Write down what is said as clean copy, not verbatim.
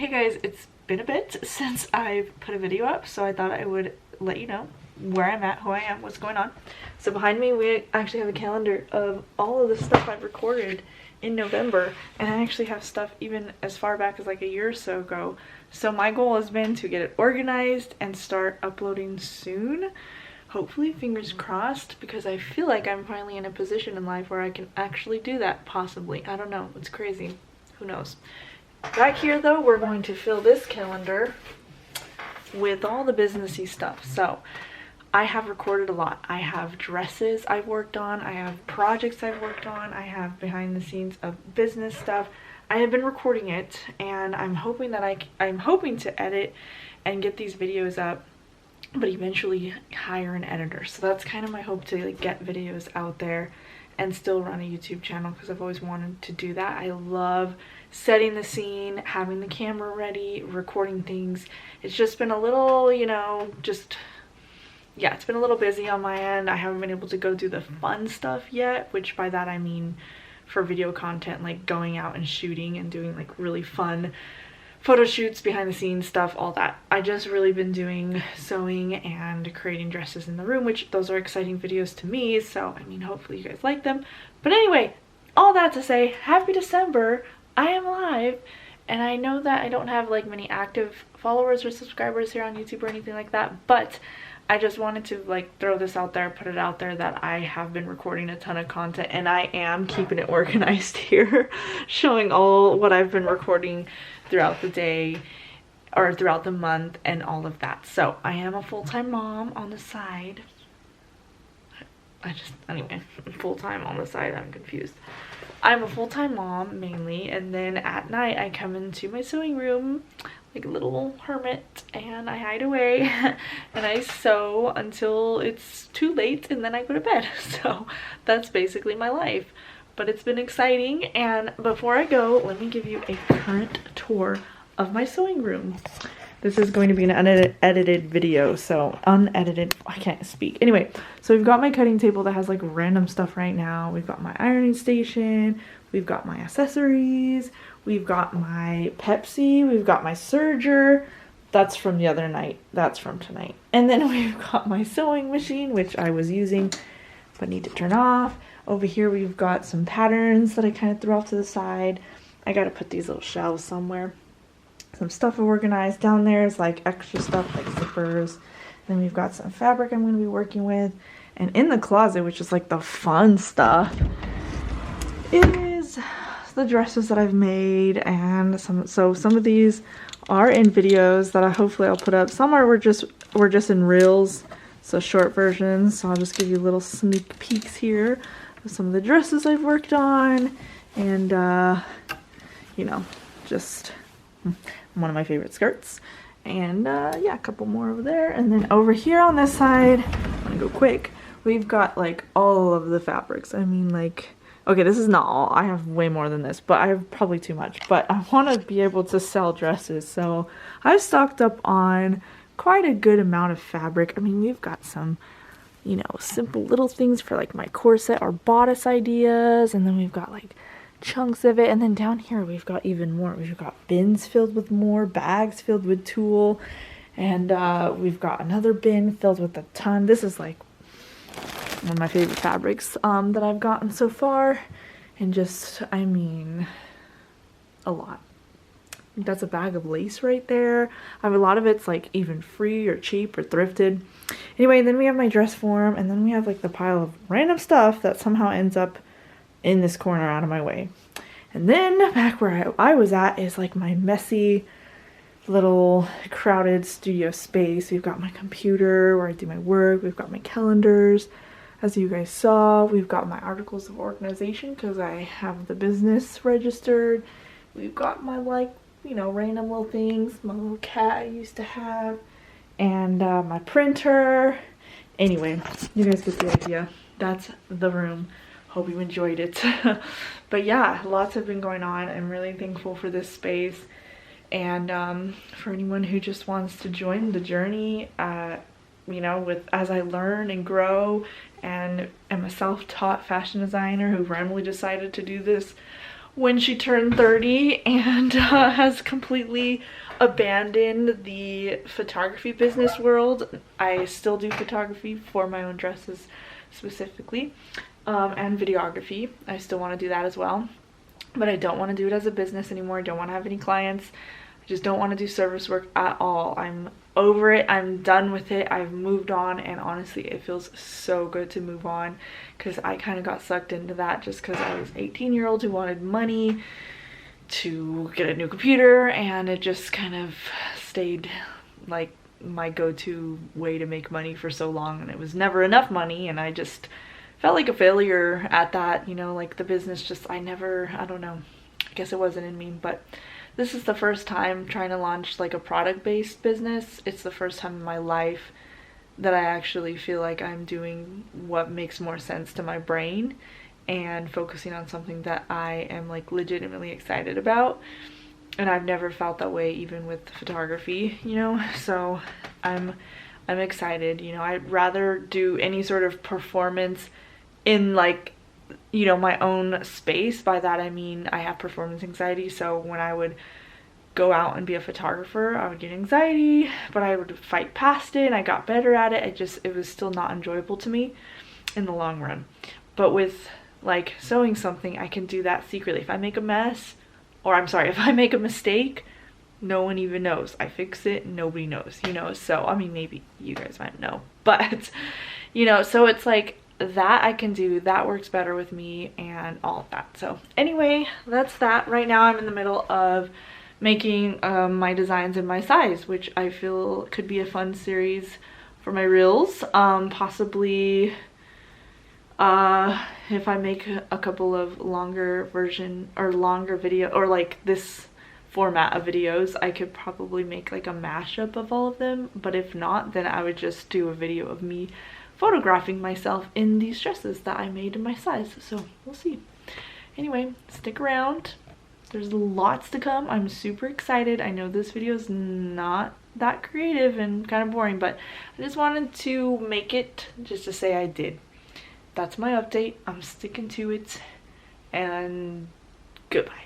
Hey guys, it's been a bit since I've put a video up, so I thought I would let you know where I'm at, who I am, what's going on. So behind me we actually have a calendar of all of the stuff I've recorded in November, and I actually have stuff even as far back as like a year or so ago. So my goal has been to get it organized and start uploading soon. Hopefully, fingers crossed, because I feel like I'm finally in a position in life where I can actually do that, possibly. I don't know, it's crazy. Who knows? Back here though, we're going to fill this calendar with all the businessy stuff. So I have recorded a lot. I have dresses I've worked on, I have projects I've worked on, I have behind the scenes of business stuff. I have been recording it, and I'm hoping that I'm hoping to edit and get these videos up, but eventually hire an editor. So that's kind of my hope, to like get videos out there and still run a YouTube channel, because I've always wanted to do that. I love setting the scene, having the camera ready, recording things. It's just been a little, you know, yeah, it's been a little busy on my end. I haven't been able to go do the fun stuff yet, which by that I mean for video content, like going out and shooting and doing like really fun photo shoots, behind the scenes stuff, all that. I just really been doing sewing and creating dresses in the room, which those are exciting videos to me, so I mean, hopefully you guys like them. But anyway, all that to say, happy December. I am live, and I know that I don't have like many active followers or subscribers here on YouTube or anything like that, but I just wanted to like throw this out there, put it out there that I have been recording a ton of content, and I am keeping it organized here, showing all what I've been recording throughout the day or throughout the month and all of that. So I am a full-time mom on the side. Anyway, full-time on the side, I'm confused. I'm a full-time mom mainly, and then at night I come into my sewing room like a little hermit, and I hide away and I sew until it's too late, and then I go to bed. So that's basically my life, but it's been exciting. And before I go, let me give you a current tour of my sewing room. This is going to be an unedited video, so unedited, I can't speak. Anyway, so we've got my cutting table that has like random stuff right now. We've got my ironing station, we've got my accessories, we've got my Pepsi, we've got my serger. That's from the other night, that's from tonight. And then we've got my sewing machine, which I was using but need to turn off. Over here we've got some patterns that I kind of threw off to the side. I gotta put these little shelves somewhere. Some stuff organized. Down there is like extra stuff like zippers. Then we've got some fabric I'm going to be working with. And in the closet, which is like the fun stuff, is the dresses that I've made, and some of these are in videos that hopefully I'll put up. Some are we're just in reels, so short versions. So I'll just give you little sneak peeks here of some of the dresses I've worked on, and you know, just one of my favorite skirts. And yeah, a couple more over there. And then over here on this side, I'm gonna go quick, we've got like all of the fabrics. I mean, like, okay, this is not all, I have way more than this, but I have probably too much. But I want to be able to sell dresses, so I've stocked up on quite a good amount of fabric. I mean, we've got some, you know, simple little things for like my corset or bodice ideas, and then we've got like chunks of it, and then down here we've got even more. We've got bins filled with more, bags filled with tulle, and we've got another bin filled with a ton. This is like one of my favorite fabrics that I've gotten so far, and just, I mean, a lot. I think that's a bag of lace right there. I have a lot of it's like even free or cheap or thrifted. Anyway, then we have my dress form, and then we have like the pile of random stuff that somehow ends up in this corner out of my way. And then back where I was at is like my messy little crowded studio space. We've got my computer where I do my work, we've got my calendars, as you guys saw, we've got my articles of organization because I have the business registered, we've got my, like, you know, random little things, my little cat I used to have, and my printer. Anyway, you guys get the idea. That's the room. Hope you enjoyed it. But yeah, lots have been going on. I'm really thankful for this space, and for anyone who just wants to join the journey, you know, as I learn and grow and am a self-taught fashion designer who randomly decided to do this when she turned 30 and has completely abandoned the photography business world. I still do photography for my own dresses specifically, and videography. I still want to do that as well, but I don't want to do it as a business anymore. I don't want to have any clients. I just don't want to do service work at all. I'm over it. I'm done with it. I've moved on, and honestly it feels so good to move on, because I kind of got sucked into that just because I was an 18-year-old who wanted money to get a new computer, and it just kind of stayed like my go-to way to make money for so long, and it was never enough money, and I just felt like a failure at that, you know, like the business just, I don't know, I guess it wasn't in me. But this is the first time trying to launch like a product-based business. It's the first time in my life that I actually feel like I'm doing what makes more sense to my brain and focusing on something that I am like legitimately excited about. And I've never felt that way even with photography, you know, so I'm excited. You know, I'd rather do any sort of performance in like, you know, my own space. By that I mean I have performance anxiety, so when I would go out and be a photographer I would get anxiety, but I would fight past it and I got better at it. It was still not enjoyable to me in the long run. But with like sewing something, I can do that secretly. If I make a mess, or I'm sorry, if I make a mistake, no one even knows. I fix it, nobody knows, you know. So I mean, maybe you guys might know, but you know, so it's like that I can do, that works better with me and all of that. So anyway, that's that. Right now I'm in the middle of making my designs in my size, which I feel could be a fun series for my reels. Possibly if I make a couple of longer video, or like this format of videos, I could probably make like a mashup of all of them. But if not, then I would just do a video of me photographing myself in these dresses that I made in my size. So we'll see. Anyway, stick around. There's lots to come. I'm super excited. I know this video is not that creative and kind of boring, but I just wanted to make it just to say I did. That's my update. I'm sticking to it, and goodbye.